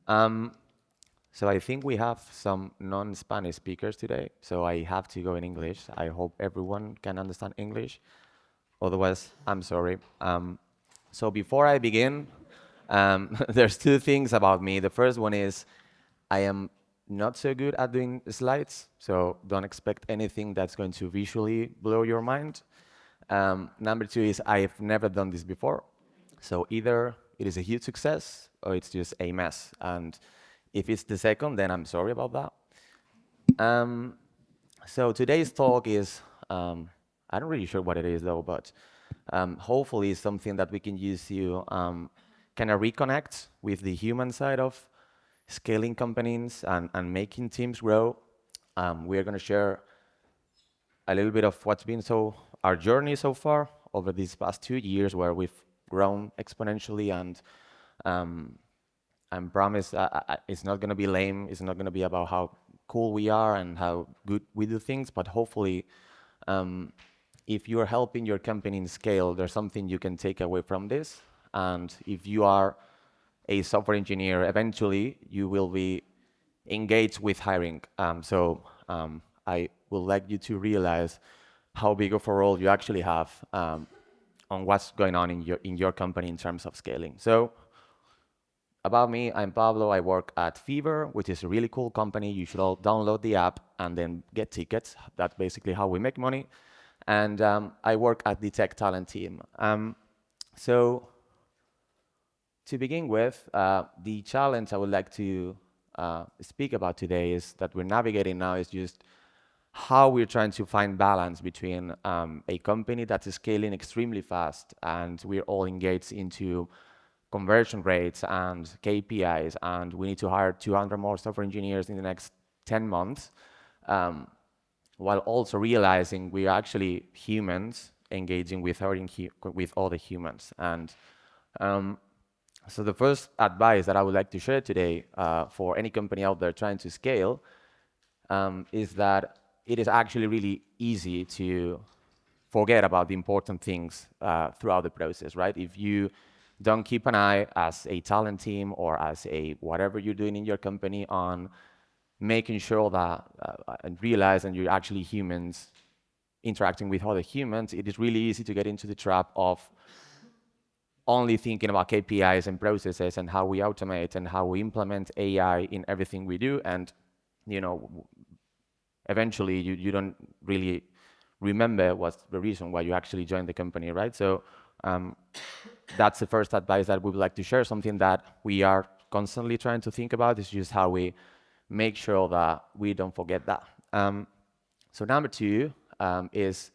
Um, so I think we have some non-Spanish speakers today, so I have to go in English. I hope everyone can understand English. Otherwise, I'm sorry. So before I begin, there's two things about me. The first one is I am not so good at doing slides, so don't expect anything that's going to visually blow your mind. Number two is I've never done this before, so either it is a huge success or it's just a mess. And if it's the second, then I'm sorry about that. Um, so today's talk is, I'm not really sure what it is though, but hopefully it's something that we can use to kind of reconnect with the human side of scaling companies and making teams grow. We're going to share a little bit of what's been our journey so far over these past 2 years, where we've grown exponentially, and I promise it's not going to be lame. It's not going to be about how cool we are and how good we do things, but hopefully, if you're helping your company in scale, there's something you can take away from this. And if you are a software engineer, eventually you will be engaged with hiring. I would like you to realize how big of a role you actually have on what's going on in your company in terms of scaling. So about me, I'm Pablo. I work at Fever, which is a really cool company. You should all download the app and then get tickets. That's basically how we make money. And I work at the tech talent team. So to begin with, the challenge I would like to speak about today is that we're navigating now is just how we're trying to find balance between a company that's scaling extremely fast and we're all engaged into conversion rates and KPIs, and we need to hire 200 more software engineers in the next 10 months, while also realizing we are actually humans engaging with other humans. And so the first advice that I would like to share today for any company out there trying to scale is that it is actually really easy to forget about the important things throughout the process, right? If you don't keep an eye as a talent team or as a whatever you're doing in your company on making sure that and realize that you're actually humans interacting with other humans, it is really easy to get into the trap of only thinking about KPIs and processes and how we automate and how we implement AI in everything we do. And, eventually you don't really remember what's the reason why you actually joined the company, right? So that's the first advice that we would like to share. Something that we are constantly trying to think about is just how we make sure that we don't forget that. So number two is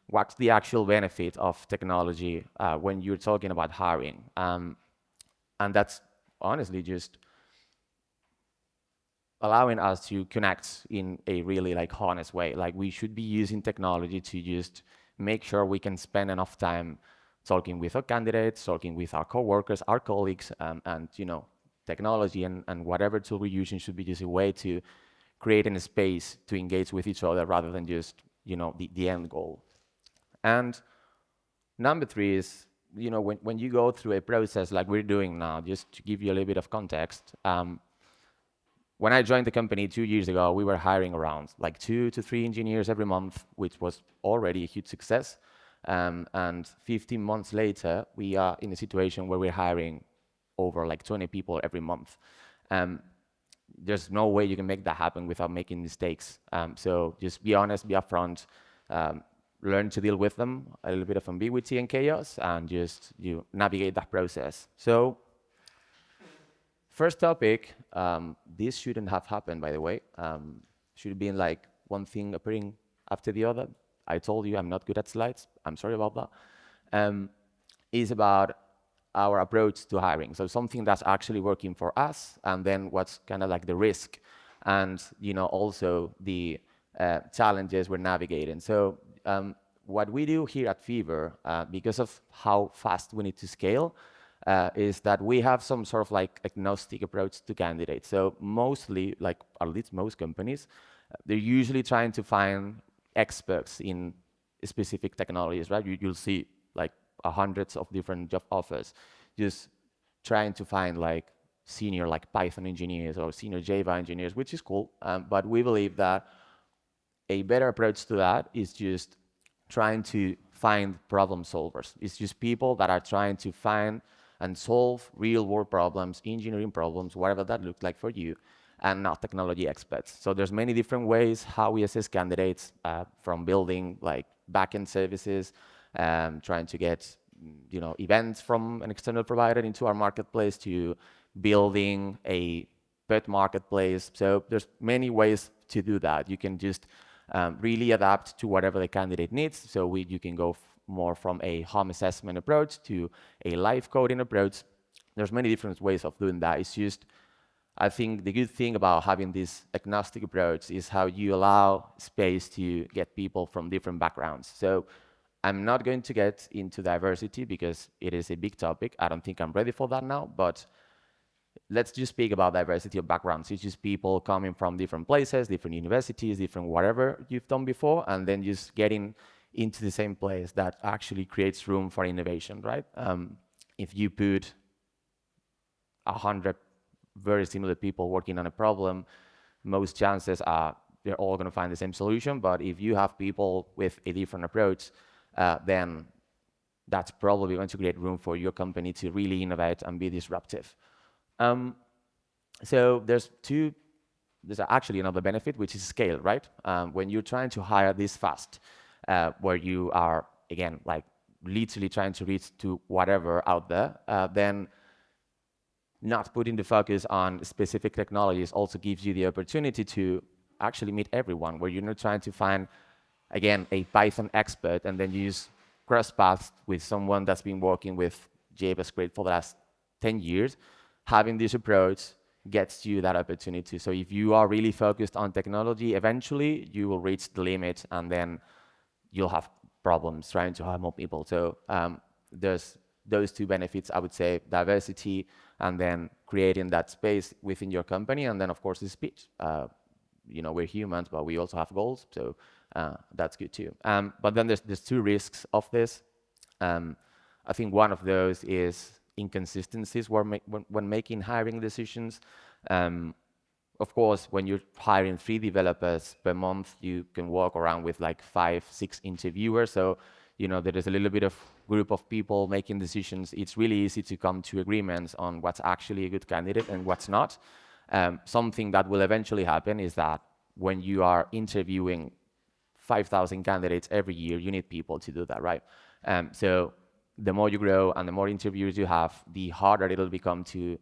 what's the actual benefit of technology when you're talking about hiring? And that's honestly just allowing us to connect in a really honest way. Like we should be using technology to just make sure we can spend enough time talking with our candidates, talking with our coworkers, our colleagues, and technology and whatever tool we're using should be just a way to create a space to engage with each other rather than just the end goal. And number three is when you go through a process like we're doing now, just to give you a little bit of context. When I joined the company 2 years ago, we were hiring around 2 to 3 engineers every month, which was already a huge success. And 15 months later, we are in a situation where we're hiring over 20 people every month. There's no way you can make that happen without making mistakes. So just be honest, be upfront, learn to deal with them, a little bit of ambiguity and chaos, and just navigate that process. So first topic, this shouldn't have happened, by the way. Should have been one thing appearing after the other. I told you I'm not good at slides. I'm sorry about that. Is about our approach to hiring. So something that's actually working for us, and then what's kind of the risk, and also the challenges we're navigating. So what we do here at Fever, because of how fast we need to scale, is that we have some sort of agnostic approach to candidates. So mostly, at least most companies, they're usually trying to find experts in specific technologies, right? You'll see hundreds of different job offers, just trying to find senior like Python engineers or senior Java engineers, which is cool. But we believe that a better approach to that is just trying to find problem solvers. It's just people that are trying to find and solve real world problems, engineering problems, whatever that looks like for you, and not technology experts. So there's many different ways how we assess candidates, from building like backend services, trying to get events from an external provider into our marketplace, to building a pet marketplace. So there's many ways to do that. You can just really adapt to whatever the candidate needs. So you can go more from a home assessment approach to a live coding approach. There's many different ways of doing that. It's just, I think the good thing about having this agnostic approach is how you allow space to get people from different backgrounds. So I'm not going to get into diversity because it is a big topic. I don't think I'm ready for that now, but let's just speak about diversity of backgrounds. It's just people coming from different places, different universities, different whatever you've done before, and then just getting into the same place that actually creates room for innovation, right? If you put 100 very similar people working on a problem, most chances are they're all going to find the same solution. But if you have people with a different approach, then that's probably going to create room for your company to really innovate and be disruptive. So there's actually another benefit, which is scale, right? When you're trying to hire this fast, where you are, again, like literally trying to reach to whatever out there, then not putting the focus on specific technologies also gives you the opportunity to actually meet everyone, where you're not trying to find, again, a Python expert and then use cross paths with someone that's been working with JavaScript for the last 10 years. Having this approach gets you that opportunity. So if you are really focused on technology, eventually you will reach the limit, and then you'll have problems trying to hire more people. So there's those two benefits, I would say: diversity, and then creating that space within your company, and then of course the speed. We're humans, but we also have goals, so that's good too. But then there's two risks of this. I think one of those is inconsistencies when making hiring decisions. Of course, when you're hiring 3 developers per month, you can walk around with like 5, 6 interviewers. So, there is a little bit of group of people making decisions. It's really easy to come to agreements on what's actually a good candidate and what's not. Something that will eventually happen is that when you are interviewing 5,000 candidates every year, you need people to do that, right? So the more you grow and the more interviews you have, the harder it'll become to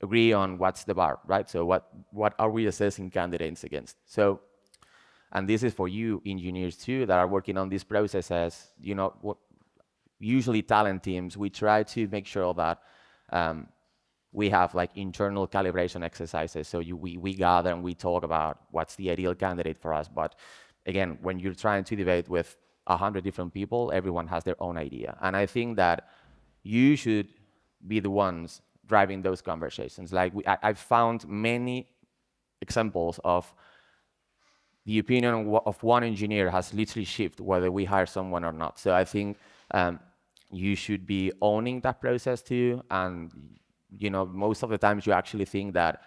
agree on what's the bar, right? So what are we assessing candidates against? So, and this is for you engineers too that are working on these processes. Usually talent teams, we try to make sure that we have like internal calibration exercises. So we gather and we talk about what's the ideal candidate for us. But again, when you're trying to debate with 100 different people, everyone has their own idea. And I think that you should be the ones driving those conversations. Like I've found many examples of the opinion of one engineer has literally shifted whether we hire someone or not. So I think you should be owning that process too. And most of the times you actually think that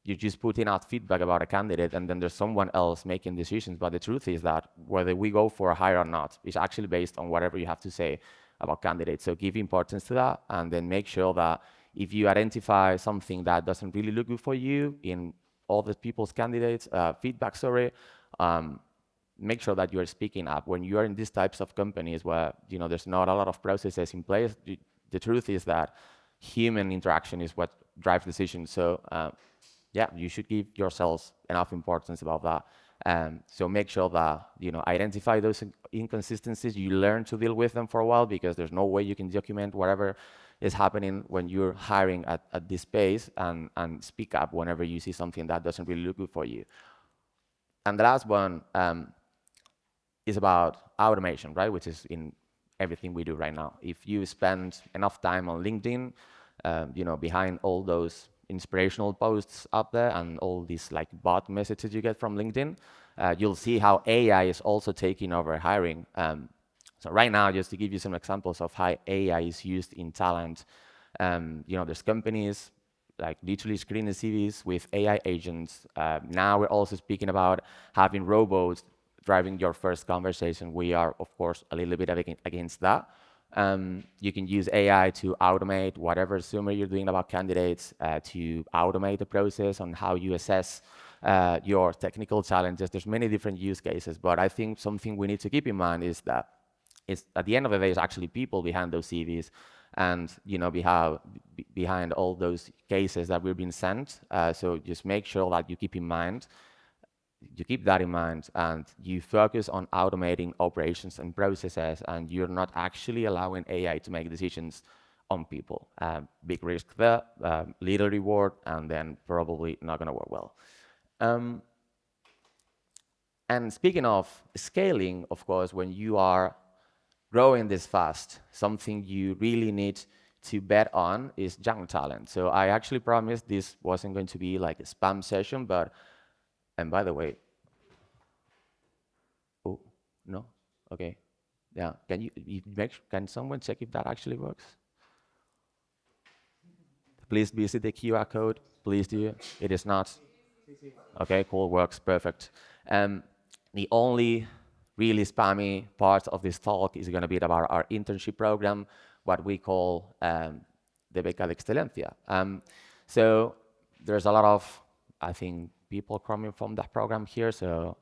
you're just putting out feedback about a candidate and then there's someone else making decisions. But the truth is that whether we go for a hire or not is actually based on whatever you have to say about candidates. So give importance to that, and then make sure that if you identify something that doesn't really look good for you in all the people's candidates, feedback, make sure that you are speaking up. When you are in these types of companies where there's not a lot of processes in place, the truth is that human interaction is what drives decisions. So yeah, you should give yourselves enough importance about that. So make sure that identify those inconsistencies. You learn to deal with them for a while, because there's no way you can document whatever is happening when you're hiring at this pace, and speak up whenever you see something that doesn't really look good for you. And the last one is about automation, right? Which is in everything we do right now. If you spend enough time on LinkedIn, behind all those inspirational posts up there and all these like bot messages you get from LinkedIn, you'll see how AI is also taking over hiring. So right now, just to give you some examples of how AI is used in talent, there's companies like literally screening CVs with AI agents. Now we're also speaking about having robots driving your first conversation. We are, of course, a little bit against that. You can use AI to automate whatever summary you're doing about candidates, to automate the process on how you assess your technical challenges. There's many different use cases, but I think something we need to keep in mind is that it's, at the end of the day, it's actually people behind those CVs, and behind all those cases that we're being sent. So just make sure that you keep that in mind, and you focus on automating operations and processes, and you're not actually allowing AI to make decisions on people. Big risk there, little reward, and then probably not going to work well. And speaking of scaling, of course, when you are growing this fast, something you really need to bet on is young talent. So I actually promised this wasn't going to be like a spam session, and by the way, oh, no? Okay. Yeah, can someone check if that actually works? Please visit the QR code, please do. It is not. Okay, cool, works, perfect. The only really spammy part of this talk is going to be about our internship program, what we call the Beca de Excelencia. So there's a lot of, I think, people coming from that program here, so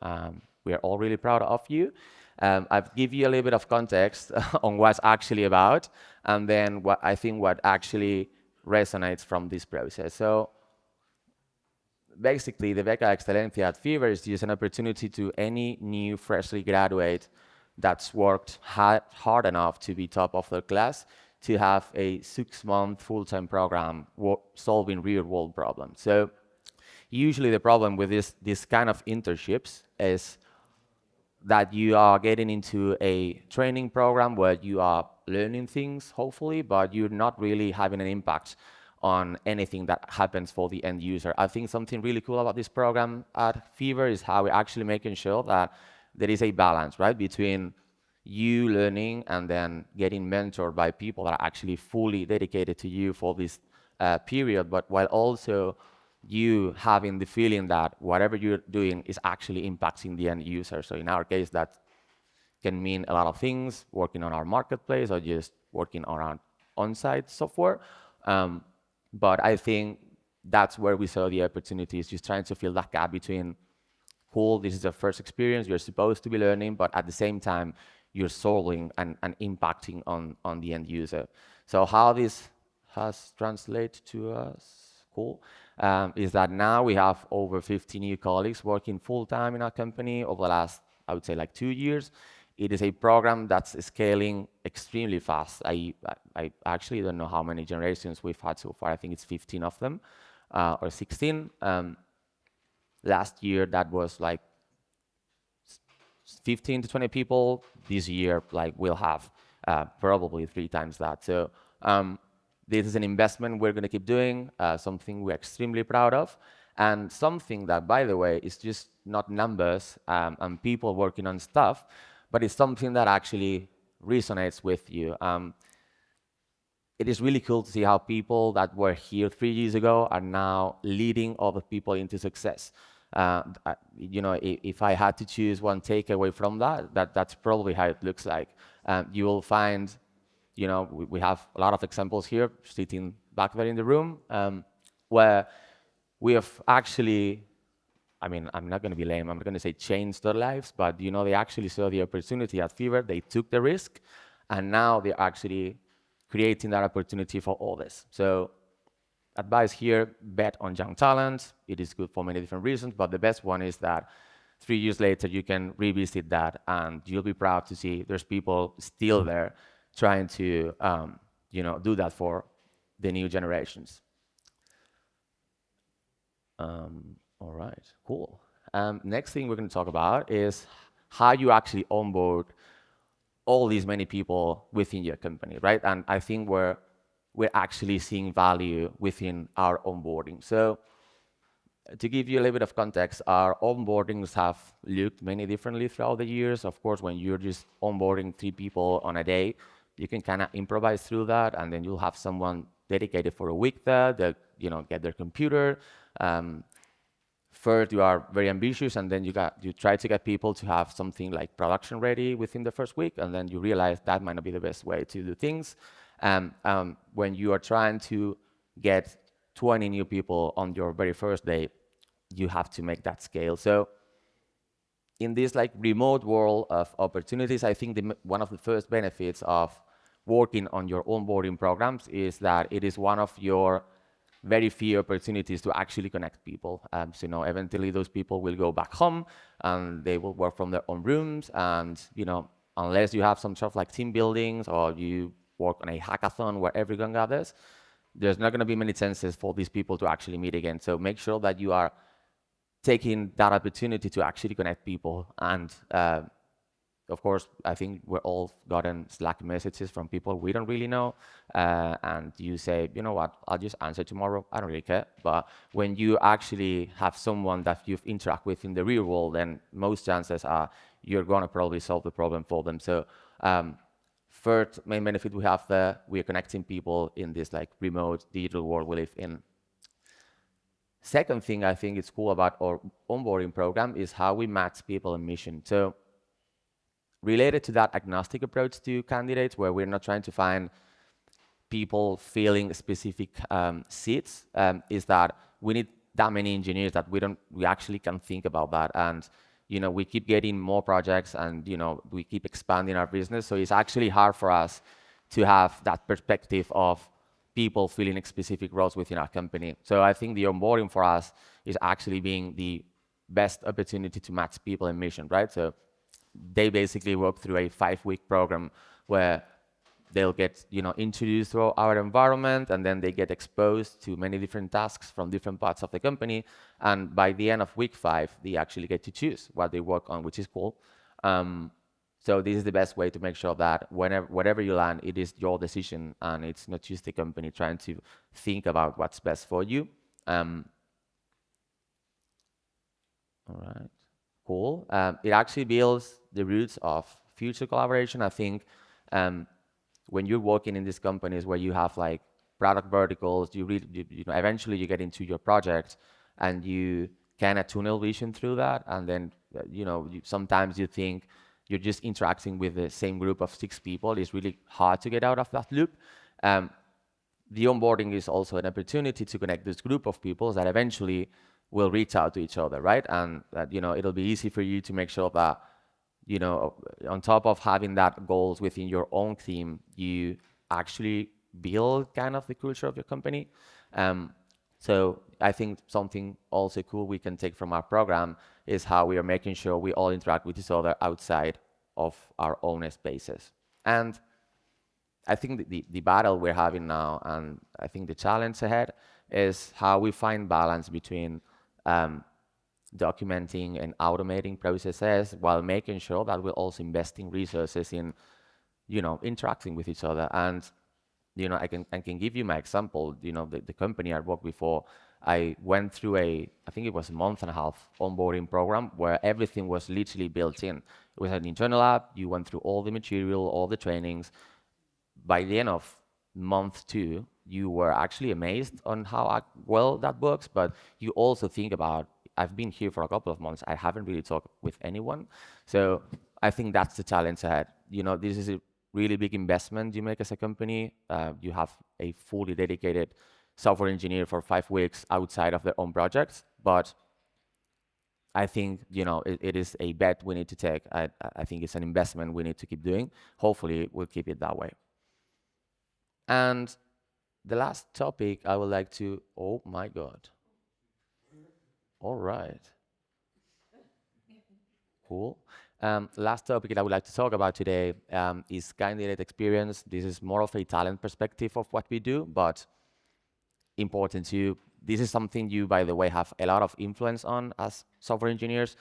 we are all really proud of you. I'll give you a little bit of context on what's actually about, and then what actually resonates from this process. So basically, the Beca Excelencia at Fever is just an opportunity to any new freshly graduate that's worked hard enough to be top of their class to have a 6-month full-time program solving real-world problems. So usually the problem with this kind of internships is that you are getting into a training program where you are learning things, hopefully, but you're not really having an impact on anything that happens for the end user. I think something really cool about this program at Fever is how we're actually making sure that there is a balance, right, between you learning and then getting mentored by people that are actually fully dedicated to you for this period, but while also you having the feeling that whatever you're doing is actually impacting the end user. So in our case, that can mean a lot of things, working on our marketplace or just working on our on-site software. But I think that's where we saw the opportunities, just trying to fill that gap between, cool, this is the first experience, you're supposed to be learning, but at the same time, you're solving and impacting on the end user. So how this has translated to us, cool, is that now we have over 50 new colleagues working full-time in our company over the last, I would say, like 2 years. It is a program that's scaling extremely fast. I actually don't know how many generations we've had so far. I think it's 15 of them, or 16. Last year, that was like 15 to 20 people. This year, like, we'll have probably 3 times that. So this is an investment we're going to keep doing, something we're extremely proud of, and something that, by the way, is just not numbers and people working on stuff, but it's something that actually resonates with you. It is really cool to see how people that were here 3 years ago are now leading other people into success. If I had to choose one takeaway from that's probably how it looks like. You will find, we have a lot of examples here sitting back there in the room, where we have actually, I'm not going to be lame, I'm not going to say changed their lives, but they actually saw the opportunity at Fever, they took the risk, and now they're actually creating that opportunity for others. So advice here, bet on young talent. It is good for many different reasons, but the best one is that 3 years later you can revisit that and you'll be proud to see there's people still there trying to do that for the new generations. All right, cool. Next thing we're going to talk about is how you actually onboard all these many people within your company, right? And I think we're actually seeing value within our onboarding. So to give you a little bit of context, our onboardings have looked many differently throughout the years. Of course, when you're just onboarding 3 people on a day, you can kind of improvise through that, and then you'll have someone dedicated for a week there. They get their computer. First, you are very ambitious, and then you try to get people to have something like production ready within the first week, and then you realize that might not be the best way to do things. When you are trying to get 20 new people on your very first day, you have to make that scale. So in this like remote world of opportunities, I think one of the first benefits of working on your onboarding programs is that it is one of your very few opportunities to actually connect people. So eventually those people will go back home and they will work from their own rooms. And unless you have some sort of like team buildings or you work on a hackathon where everyone gathers, there's not going to be many chances for these people to actually meet again. So make sure that you are taking that opportunity to actually connect people. And of course, I think we're all gotten Slack messages from people we don't really know. And you say, you know what, I'll just answer tomorrow. I don't really care. But when you actually have someone that you've interacted with in the real world, then most chances are you're going to probably solve the problem for them. So first main benefit we have there, we are connecting people in this like remote digital world we live in. Second thing I think is cool about our onboarding program is how we match people and mission. So related to that agnostic approach to candidates, where we're not trying to find people filling specific seats, is that we need that many engineers that we actually can think about that. And we keep getting more projects, and we keep expanding our business. So it's actually hard for us to have that perspective of people filling specific roles within our company. So I think the onboarding for us is actually being the best opportunity to match people and mission, right? So they basically work through a 5-week program where they'll get introduced to our environment, and then they get exposed to many different tasks from different parts of the company. And by the end of week 5, they actually get to choose what they work on, which is cool. So this is the best way to make sure that whatever you land, it is your decision, and it's not just the company trying to think about what's best for you. All right, cool. It actually builds the roots of future collaboration. I think when you're working in these companies where you have like product verticals, eventually you get into your project and you kind of tunnel vision through that, and then sometimes you think you're just interacting with the same group of 6 people. It's really hard to get out of that loop. The onboarding is also an opportunity to connect this group of people that eventually will reach out to each other, right? And that it'll be easy for you to make sure that on top of having that goals within your own team, you actually build kind of the culture of your company. So I think something also cool we can take from our program is how we are making sure we all interact with each other outside of our own spaces. And I think the battle we're having now, and I think the challenge ahead, is how we find balance between documenting and automating processes while making sure that we're also investing resources in interacting with each other. And I can give you my example. The company I worked before, I went through I think it was a month and a half onboarding program where everything was literally built in. It was an internal app. You went through all the material, all the trainings. By the end of month 2, you were actually amazed on how well that works, but you also think about, I've been here for a couple of months, I haven't really talked with anyone. So I think that's the challenge ahead. This is a really big investment you make as a company. You have a fully dedicated software engineer for 5 weeks outside of their own projects, but I think it is a bet we need to take. I think it's an investment we need to keep doing. Hopefully we'll keep it that way. And the last topic I would like to, oh my God. All right. Cool. Last topic that I would like to talk about today is candidate experience. This is more of a talent perspective of what we do, but important too. This is something you, by the way, have a lot of influence on as software engineers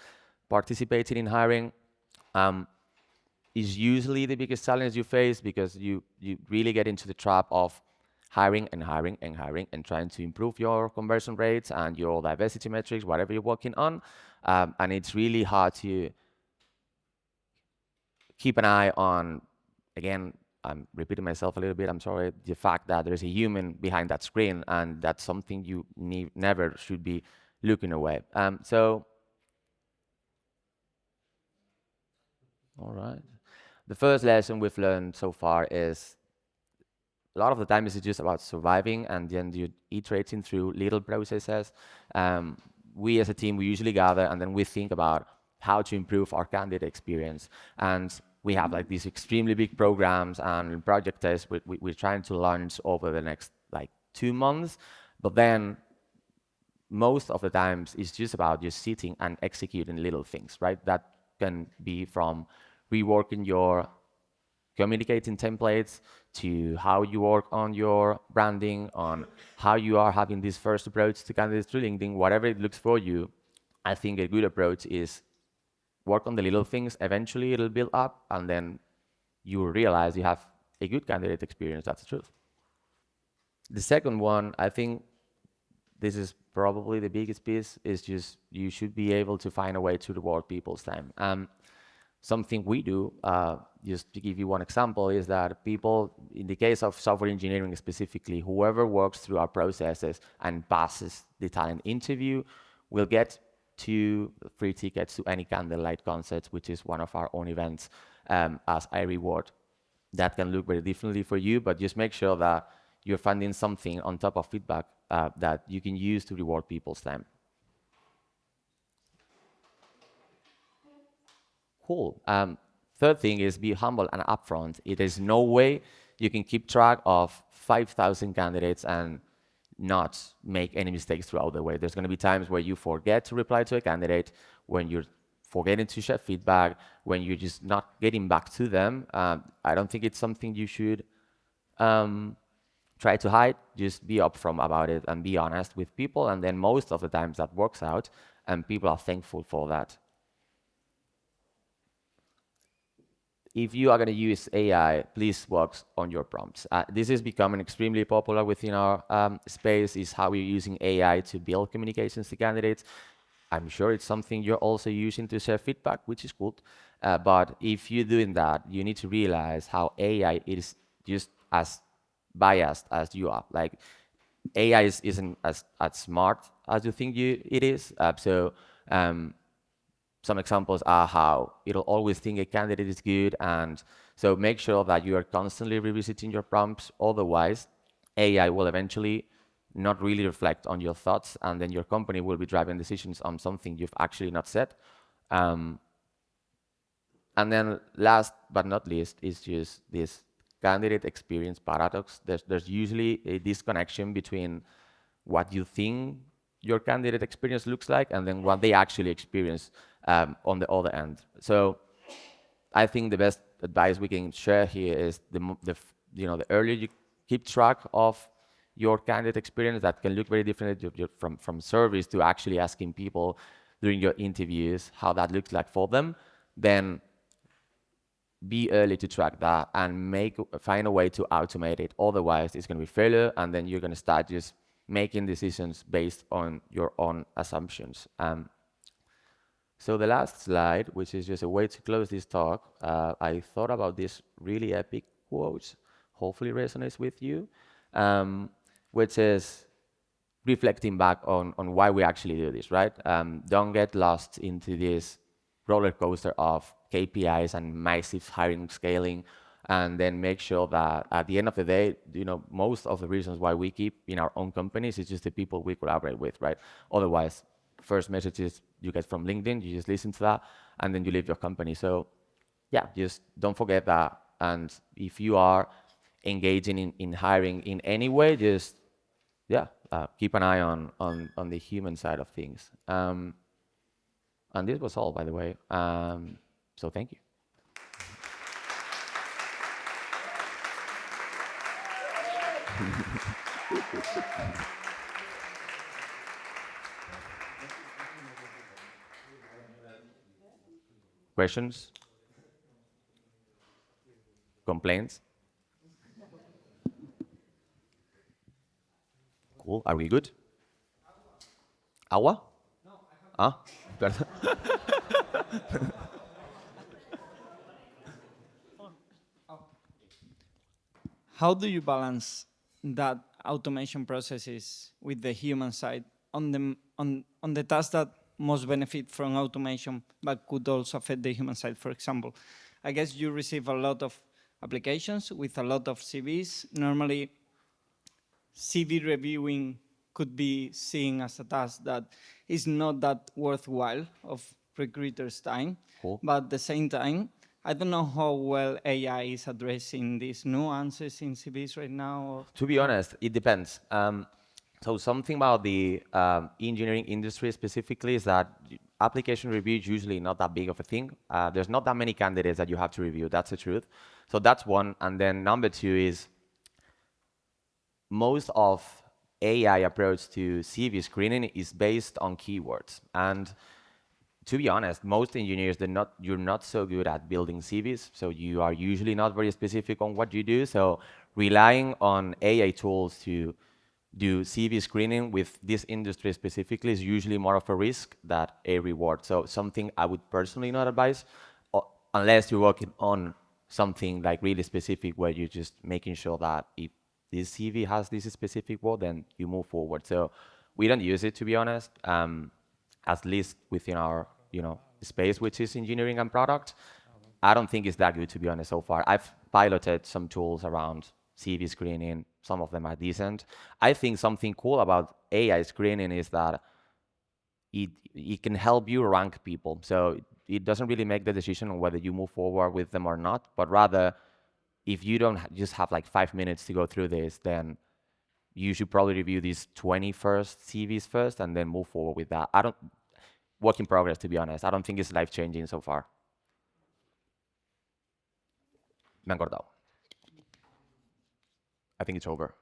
participating in hiring. Is usually the biggest challenge you face because you really get into the trap of hiring and hiring and hiring and trying to improve your conversion rates and your diversity metrics, whatever you're working on. And it's really hard to keep an eye on, again, I'm repeating myself a little bit, I'm sorry, the fact that there's a human behind that screen, and that's something you never should be looking away. So, all right. The first lesson we've learned so far is a lot of the time it's just about surviving, and then you iterating through little processes. We as a team, we usually gather and then we think about how to improve our candidate experience. And we have like these extremely big programs and project tests we're trying to launch over the next like 2 months. But then most of the times it's just about just sitting and executing little things, right? That can be from reworking your communicating templates to how you work on your branding, on how you are having this first approach to candidates through LinkedIn, whatever it looks for you. I think a good approach is work on the little things. Eventually it'll build up, and then you realize you have a good candidate experience. That's the truth. The second one, I think this is probably the biggest piece, is just you should be able to find a way to reward people's time. Something we do, just to give you one example, is that people, in the case of software engineering specifically, whoever works through our processes and passes the talent interview will get 2 free tickets to any Candlelight concert, which is one of our own events, as a reward. That can look very differently for you, but just make sure that you're finding something on top of feedback that you can use to reward people's time. Cool. Third thing is be humble and upfront. It is no way you can keep track of 5,000 candidates and not make any mistakes throughout the way. There's going to be times where you forget to reply to a candidate, when you're forgetting to share feedback, when you're just not getting back to them. I don't think it's something you should try to hide. Just be upfront about it and be honest with people, and then most of the times that works out, and people are thankful for that. If you are going to use AI, please work on your prompts. This is becoming extremely popular within our space, is how we're using AI to build communications to candidates. I'm sure it's something you're also using to share feedback, which is good. But if you're doing that, you need to realize how AI is just as biased as you are. Like, AI isn't as smart as you think it is. Some examples are how it'll always think a candidate is good, and so make sure that you are constantly revisiting your prompts. Otherwise, AI will eventually not really reflect on your thoughts, and then your company will be driving decisions on something you've actually not said. And then last but not least is just this candidate experience paradox. There's usually a disconnection between what you think your candidate experience looks like and then what they actually experience on the other end. So I think the best advice we can share here is the earlier you keep track of your candidate experience, that can look very different from surveys to actually asking people during your interviews how that looks like for them, then be early to track that and find a way to automate it. Otherwise, it's going to be failure, and then you're going to start just making decisions based on your own assumptions. So the last slide, which is just a way to close this talk, I thought about this really epic quote, hopefully resonates with you, which is reflecting back on why we actually do this, right? Don't get lost into this roller coaster of KPIs and massive hiring scaling, and then make sure that at the end of the day, most of the reasons why we keep in our own companies is just the people we collaborate with, right? Otherwise, first messages you get from LinkedIn, you just listen to that, and then you leave your company. So yeah, just don't forget that. And if you are engaging in hiring in any way, just keep an eye on the human side of things. And this was all, by the way. So thank you. Questions? Complaints? Cool. Are we good? Agua? Ah, perdón. How do you balance that automation processes with the human side on the tasks that most benefit from automation but could also affect the human side? For example, I guess you receive a lot of applications with a lot of CVs. Normally, CV reviewing could be seen as a task that is not that worthwhile of recruiters' time. Cool. But at the same time, I don't know how well AI is addressing these nuances in CVs right now. Or To be honest, it depends. So something about the engineering industry specifically is that application review is usually not that big of a thing. There's not that many candidates that you have to review. That's the truth. So that's one. And then number two is most of AI approach to CV screening is based on keywords. And to be honest, most engineers, you're not so good at building CVs, so you are usually not very specific on what you do. So relying on AI tools to do CV screening with this industry specifically is usually more of a risk than a reward. So something I would personally not advise, unless you're working on something like really specific where you're just making sure that if this CV has this specific word, then you move forward. So we don't use it, to be honest, at least within our space, which is engineering and product. I don't think it's that good, to be honest, so far. I've piloted some tools around CV screening. Some of them are decent. I think something cool about AI screening is that it can help you rank people. So it doesn't really make the decision on whether you move forward with them or not, but rather, if you don't just have like 5 minutes to go through this, then you should probably review these 20 first CVs first and then move forward with that. I don't work in progress, to be honest. I don't think it's life changing so far. Me han cortado. I think it's over.